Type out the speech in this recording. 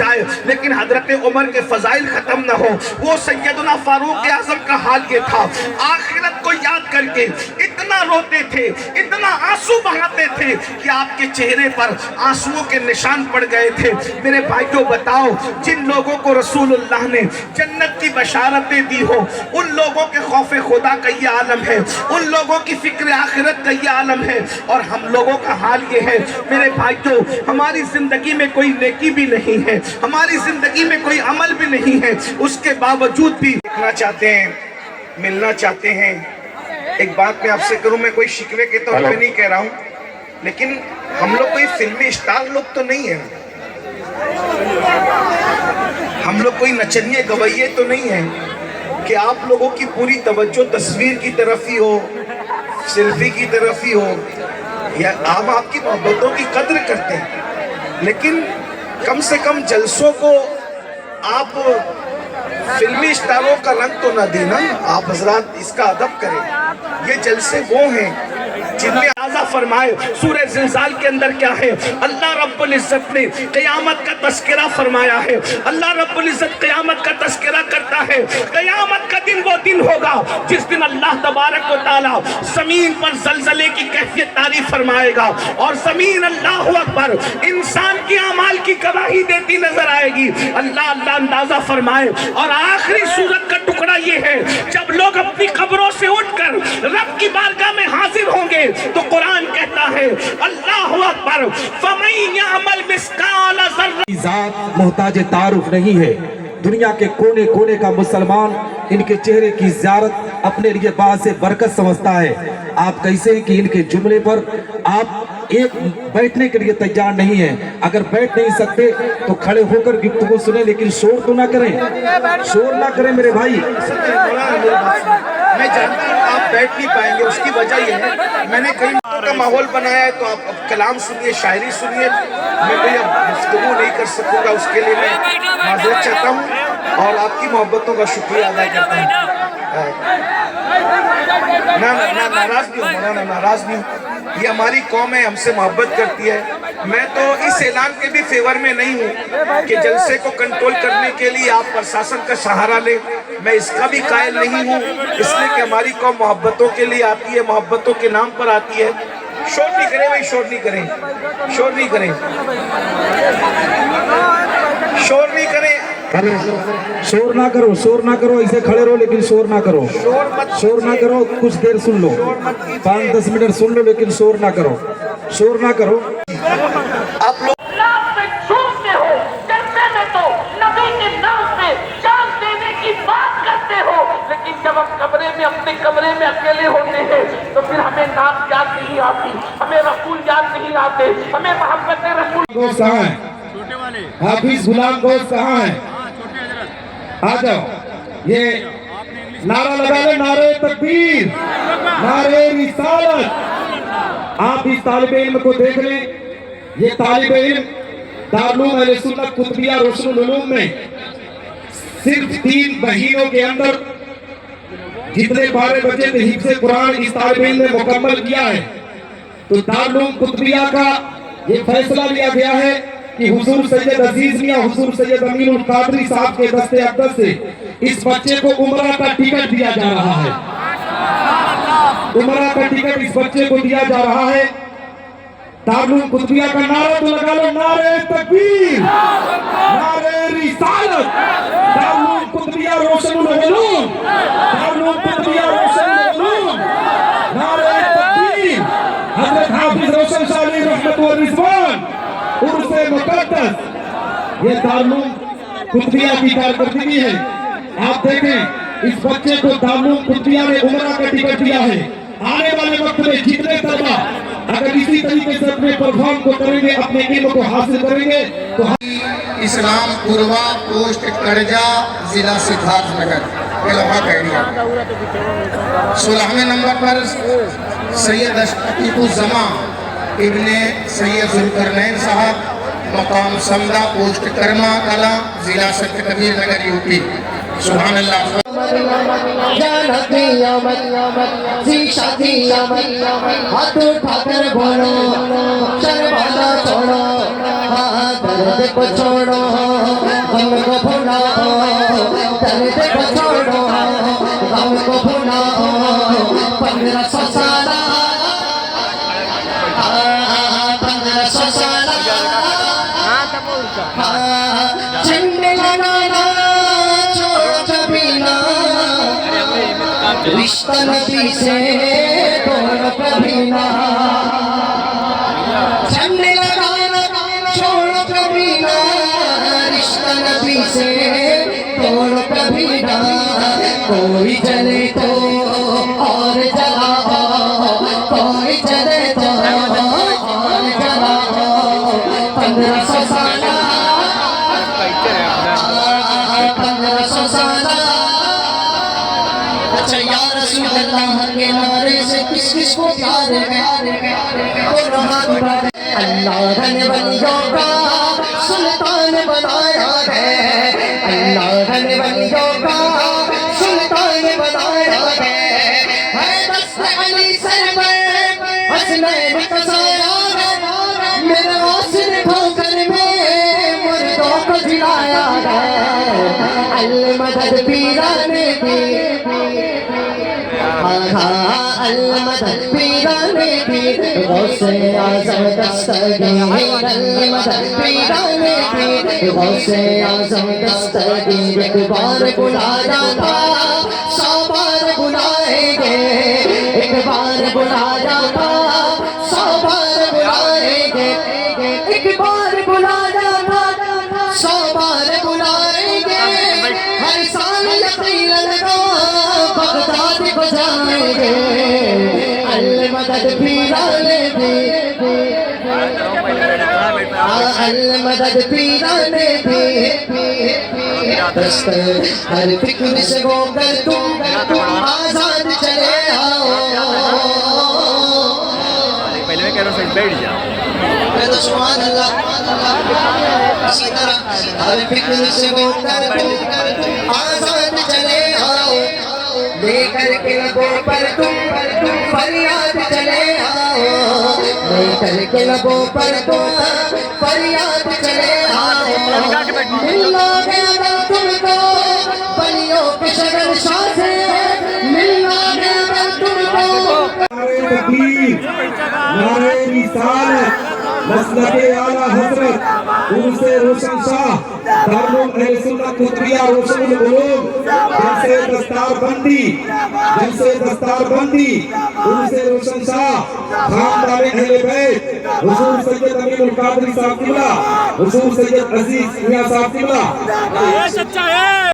जाए लेकिन हजरत उमर के फजाइल खत्म ना हो। वो सैयदना फारूक आजम का हाल ये था, आखिरत को याद करके इतना रोते थे, इतना आंसू बहाते थे कि आपके चेहरे पर आंसुओं के निशान पड़ गए थे। मेरे भाइयों बताओ, जिन लोगों को रसूलुल्लाह ने जन्नत की बशारतें दी हो, उन लोगों के खौफे खुदा का ये आलम है, उन लोगों की फिक्र आखिरत का ये आलम है। और हम लोगों का हाल ये है मेरे भाइयों, हमारी जिंदगी में कोई नेकी भी नहीं है, हमारी जिंदगी में कोई अमल भी नहीं है, उसके बावजूद भी देखना चाहते हैं, मिलना चाहते हैं। एक बात मैं आपसे करूं, मैं कोई शिकवे के तौर पे नहीं कह रहा हूं, लेकिन हम लोग कोई फिल्मी स्टार लोग तो नहीं है, हम लोग कोई नचनिए गवैये तो नहीं है कि आप लोगों की पूरी तवज्जो तस्वीर की तरफ ही हो, सेल्फी की तरफ ही हो, या हम आपकी मोहब्बतों की कद्र करते हैं, लेकिन कम से कम जलसों को आप फिल्मी स्टारों का रंग तो ना देना। आप हजरात इसका अदब करें। ये जलसे वो हैं जिनमें आज़ा फरमाए। सूरह ज़िलज़ाल के अंदर क्या है, अल्लाह रब्बुल इज़्ज़त ने क़यामत का तज़किरा फरमाया है। अल्लाह रब्बुल इज़्ज़त क़यामत का तज़किरा करता है। क़यामत का दिन वो दिन होगा जिस दिन अल्लाह तबारक व तआला ज़मीन पर ज़लज़ले की कैफियत तारीफ फरमाएगा और ज़मीन अल्लाहु अकबर इंसान के अमाल की गवाही देती नजर आएगी। अल्लाह अल्लाह अंदाज़ा फरमाए। और आखिरी सूरत का टुकड़ा ये है, जब लोग अपनी कब्रों से उठकर रब की बारगाह में हाजिर होंगे तो कुरान कहता है अल्लाहु अकबर फमन यअमल मिस्काल ज़र्रा। जात मोहताज तारुफ नहीं है। दुनिया के कोने कोने का मुसलमान इनके चेहरे की ज़ियारत अपने लिए बात से बरकत समझता है। आप कैसे हैं कि इनके जुमले पर आप एक बैठने के लिए तैयार नहीं है। अगर बैठ नहीं सकते तो खड़े होकर गुफ्तगू सुने, लेकिन शोर तो ना करें, शोर ना करें मेरे भाई। मैं जानता हूँ आप बैठ नहीं पाएंगे, उसकी वजह यह है मैंने कई का माहौल बनाया है, तो आप अब कलाम सुनिए, शायरी सुनिए। मैं कोई अब गुफ्तगू नहीं कर सकूँगा, उसके लिए मैं माजरत चाहता हूँ और आपकी मोहब्बतों का शुक्रिया अदा करता हूँ। ना नाराज नहीं हूँ मौलाना, नाराज नहीं हूँ। ये हमारी कौम है, हमसे मोहब्बत करती है। मैं तो इस ऐलान के भी फेवर में नहीं हूँ कि जलसे को कंट्रोल करने के लिए आप प्रशासन का सहारा ले, मैं इसका भी कायल नहीं हूँ, इसलिए कि हमारी कौम मोहब्बतों के लिए आती है, मोहब्बतों के नाम पर आती है। शोर नहीं करें भाई, शोर नहीं करें, शोर नहीं करें, शोर नहीं करें, शोर ना करो, शोर ना करो, ऐसे खड़े रहो लेकिन शोर ना करो, शोर ना करो। कुछ देर सुन लो, 5-10 मिनट सुन लो, लेकिन शोर ना करो, शोर ना करो। आप लोग झूमते हो, डरते में तो नबी के नाम पे जान देने की बात करते हो, लेकिन जब हम कमरे में अपने कमरे में अकेले होते हैं तो फिर हमें नाम याद नहीं आती, हमें रसूल याद नहीं आते, हमें मोहब्बत रसूल। कहाँ है हाफिज गुलाम गौस, कहाँ है? आ जाओ। ये नारा लगा ले, नारे तकबीर, नारे रिसालत। आप इस तालिबे इल्म को देख लें। ये तालिबे इल्म दारुल अहले सुन्नत कुतुबिया रोशनुल उलूम में सिर्फ 3 महीनों के अंदर जितने 12 बचे थे हिफ्ज़े कुरान इस तालिबे इल्म ने मुकम्मल किया है। तो दारुल कुतुबिया का ये फैसला लिया गया है कि हुजूर सैयद अजीज मियां हुजूर सैयद अमीनुल कादरी साहब के दस्ते अक़दस से इस बच्चे को उम्रा का टिकट दिया जा रहा है। उम्रा का टिकट इस बच्चे को दिया जा रहा है। दारुल कुतुबिया का नारा तो लगा लो, नारे तकबीर, नारे रिसालत। दारुल कुतुबिया रोशनुल उलूम, दारुल कुतुबिया रोशनुल उलूम, नारे तकबीर। हज़रत हाफिज रोशन शाह अली रहमत व रिज़वान उर्से मुक़द्दस ये दारुल कुतुबिया की कारकर्दगी है। आप देखें इस बच्चे को दारुल कुतुबिया ने उम्रा का टिकट दिया है। आने वाले वक्त में जितने तलबा अगर इसी तरीके से अपने परफॉर्म को करेंगे, अपने इल्म को हासिल करेंगे तो इस्लाम पूर्वा पोस्ट करजा जिला सिद्धार्थनगर 16वें नंबर पर सैयद अशरफुज़्ज़मा इब्ने सैयद ज़ुल्करनैन साहब, मकाम समदा पोस्ट कर्मा कला जिला सख्त कबीर नगर यूपी। सुभान अल्लाह। हाथ उठाकर बोलो, शर्माना छोड़ो, दर्द को छोड़ो। गम को भुलाओ, दर्द को छोड़ो, गम को भुलाओ। 1500 साल 1500 साल झंडे लगाना छोड़ कभी ना, रिश्ता नबी से तोड़ कभी ना। झंडे लगाना छोड़ कभी ना, रिश्ता नबी से तोड़ कभी ना। कोई जले तो और जलाओ, कोई जले तो और जलाओ। 1500 साल 1500 साल। अच्छा या रसूल अल्लाह के नारे से किस किस को प्यार है? अल्लाह ने वलियों का सुल्तान बनाया है, अल्लाह ने वलियों का सुल्तान बनाया है। दस्त अली सर पर हसनैन का साया है, मेरे हौसले ठोकर में मुर्दों को जिलाया है। अल मदद पीराने की, अल मदद पीराने की, गौसे आज़म दस्तगीर। अल मदद पीराने की, गौसे आज़म दस्तगीर। एक बार बुलाया था 100 बार बुलाएंगे, एक बार बुलाया था 100 बार बुलाएंगे। एक बार बुलाया था 100 बार बुलाएंगे। हर साल यकीन लगा बगदाद को जाएंगे। अल मदद पीराने की, अल मदद पीराने की। हर फिक्र से होकर तुम आजाद चले आओ। पहले मैं कह रहा हूँ बैठ जा। मैं तो सुभान अल्लाह। इसी तरह हर फिक्र से होकर तुम आजाद चले आओ। लेकर के लबों पर तुम फरियाद चले आओ, लेकर के लबों पर तुम फरियाद चले आओ। मिलना है अगर तुमको बलियों के शगनशाह से, मिलना है अगर तुमको। नारे तकबीर, नारे रिसालत, मसलके आला हजरत, उनसे रोशन शाह, दारुल अहले सुन्नत कुतुबिया रोशनुल उलूम, जैसे दस्तारबंदी, जैसे दस्तारबंदी, उनसे रोशन शाह, खानदान अहले बैत, हुजूर सैयद अमीनुल कादरी साहब किबला, हुजूर सैयद अजीज मियां साहब किबला।